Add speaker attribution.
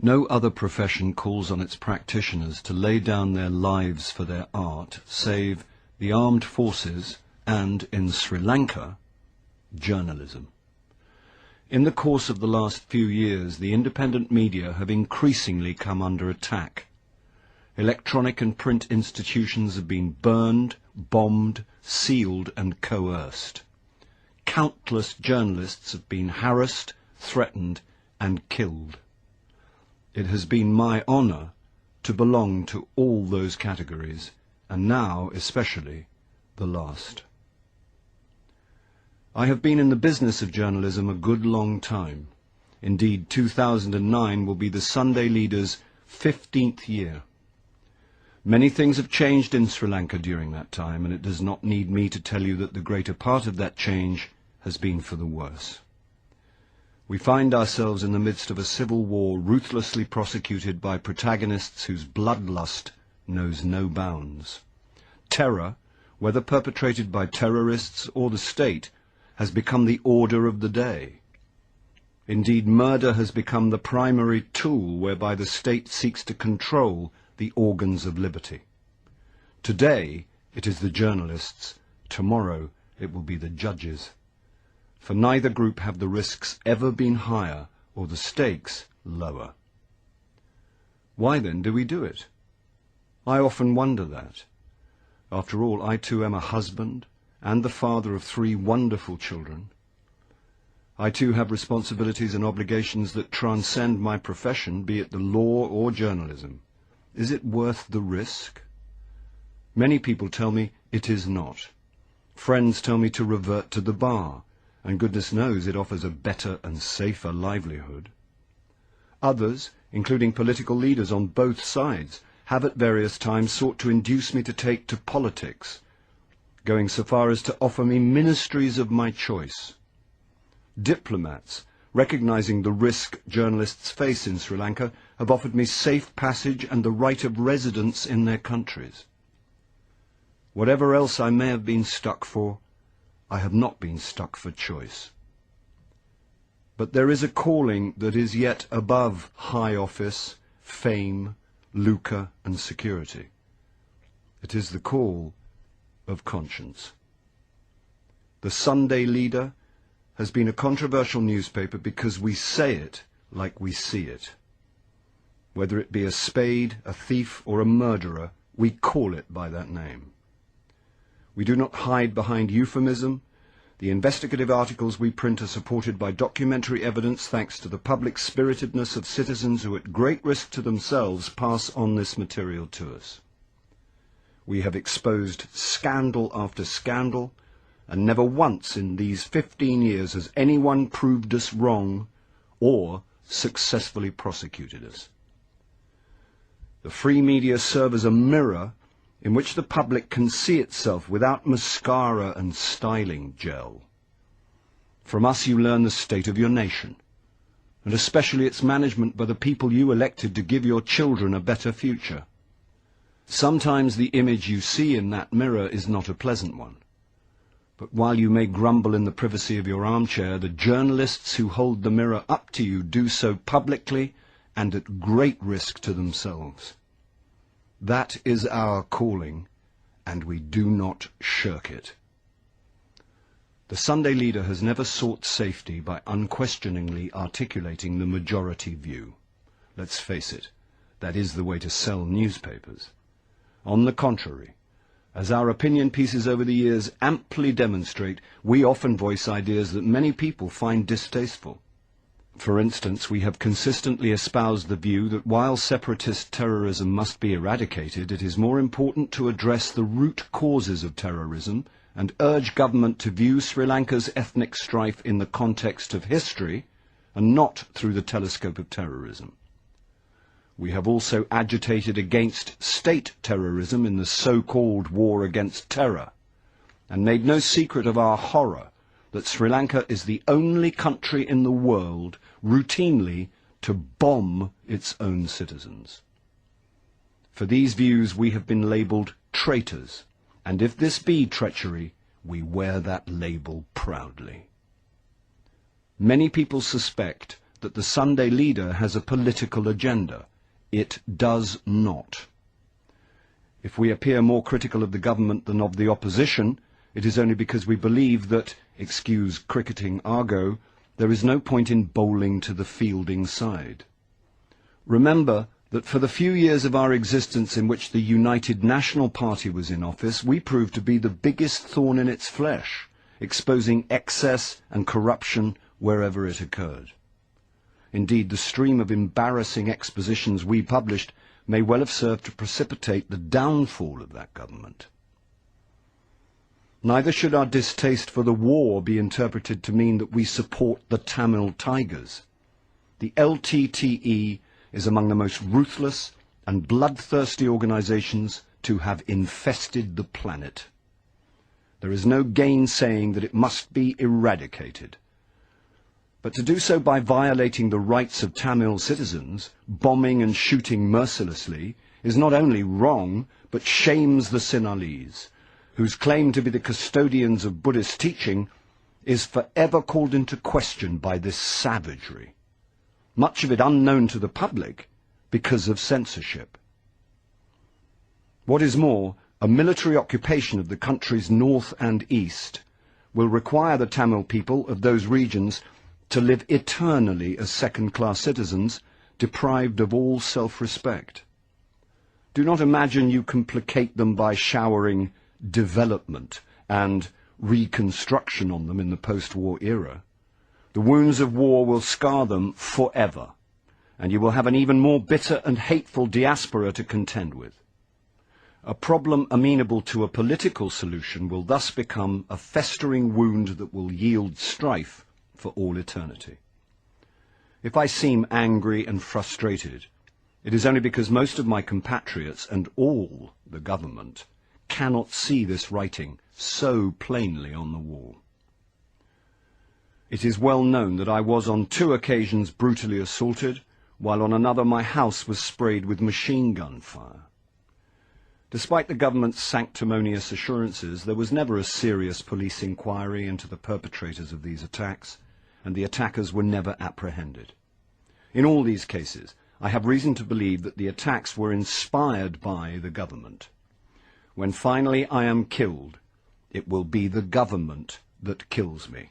Speaker 1: No other profession calls on its practitioners to lay down their lives for their art, save the armed forces and, in Sri Lanka, journalism. In the course of the last few years, the independent media have increasingly come under attack. Electronic and print institutions have been burned, bombed, sealed and coerced. Countless journalists have been harassed, threatened and killed. It has been my honour to belong to all those categories, and now especially the last. I have been in the business of journalism a good long time. Indeed, 2009 will be the Sunday Leader's 15th year. Many things have changed in Sri Lanka during that time, and it does not need me to tell you that the greater part of that change has been for the worse. We find ourselves in the midst of a civil war ruthlessly prosecuted by protagonists whose bloodlust knows no bounds. Terror, whether perpetrated by terrorists or the state, has become the order of the day. Indeed, murder has become the primary tool whereby the state seeks to control the organs of liberty. Today it is the journalists, tomorrow it will be the judges. For neither group have the risks ever been higher or the stakes lower. Why then do we do it? I often wonder that. After all, I too am a husband and the father of 3 wonderful children. I too have responsibilities and obligations that transcend my profession, be it the law or journalism. Is it worth the risk? Many people tell me it is not. Friends tell me to revert to the bar, and goodness knows it offers a better and safer livelihood. Others, including political leaders on both sides, have at various times sought to induce me to take to politics, going so far as to offer me ministries of my choice. Diplomats, recognizing the risk journalists face in Sri Lanka, have offered me safe passage and the right of residence in their countries. Whatever else I may have been stuck for, I have not been stuck for choice. But there is a calling that is yet above high office, fame, lucre and security. It is the call of conscience. The Sunday Leader has been a controversial newspaper because we say it like we see it. Whether it be a spade, a thief or a murderer, we call it by that name. We do not hide behind euphemism. The investigative articles we print are supported by documentary evidence thanks to the public spiritedness of citizens who at great risk to themselves pass on this material to us. We have exposed scandal after scandal, and never once in these 15 years has anyone proved us wrong or successfully prosecuted us. The free media serve as a mirror in which the public can see itself without mascara and styling gel. From us you learn the state of your nation, and especially its management by the people you elected to give your children a better future. Sometimes the image you see in that mirror is not a pleasant one. But while you may grumble in the privacy of your armchair, the journalists who hold the mirror up to you do so publicly and at great risk to themselves. That is our calling, and we do not shirk it. The Sunday Leader has never sought safety by unquestioningly articulating the majority view. Let's face it, that is the way to sell newspapers. On the contrary, as our opinion pieces over the years amply demonstrate, we often voice ideas that many people find distasteful. For instance, we have consistently espoused the view that while separatist terrorism must be eradicated, it is more important to address the root causes of terrorism and urge government to view Sri Lanka's ethnic strife in the context of history and not through the telescope of terrorism. We have also agitated against state terrorism in the so-called war against terror, and made no secret of our horror that Sri Lanka is the only country in the world routinely to bomb its own citizens. For these views we have been labelled traitors, and if this be treachery, we wear that label proudly. Many people suspect that the Sunday leader has a political agenda. It does not. If we appear more critical of the government than of the opposition, it is only because we believe that, excuse cricketing argot, there is no point in bowling to the fielding side. Remember that for the few years of our existence in which the United National Party was in office, we proved to be the biggest thorn in its flesh, exposing excess and corruption wherever it occurred. Indeed, the stream of embarrassing expositions we published may well have served to precipitate the downfall of that government. Neither should our distaste for the war be interpreted to mean that we support the Tamil Tigers. The LTTE is among the most ruthless and bloodthirsty organizations to have infested the planet. There is no gainsaying that it must be eradicated. But to do so by violating the rights of Tamil citizens, bombing and shooting mercilessly, is not only wrong, but shames the Sinhalese, whose claim to be the custodians of Buddhist teaching is forever called into question by this savagery, much of it unknown to the public because of censorship. What is more, a military occupation of the country's north and east will require the Tamil people of those regions to live eternally as second-class citizens, deprived of all self-respect. Do not imagine you can placate them by showering development and reconstruction on them in the post-war era. The wounds of war will scar them forever, and you will have an even more bitter and hateful diaspora to contend with. A problem amenable to a political solution will thus become a festering wound that will yield strife for all eternity. If I seem angry and frustrated, it is only because most of my compatriots and all the government cannot see this writing so plainly on the wall. It is well known that I was on 2 occasions brutally assaulted, while on another my house was sprayed with machine gun fire. Despite the government's sanctimonious assurances, there was never a serious police inquiry into the perpetrators of these attacks, and the attackers were never apprehended. In all these cases, I have reason to believe that the attacks were inspired by the government. When finally I am killed, it will be the government that kills me.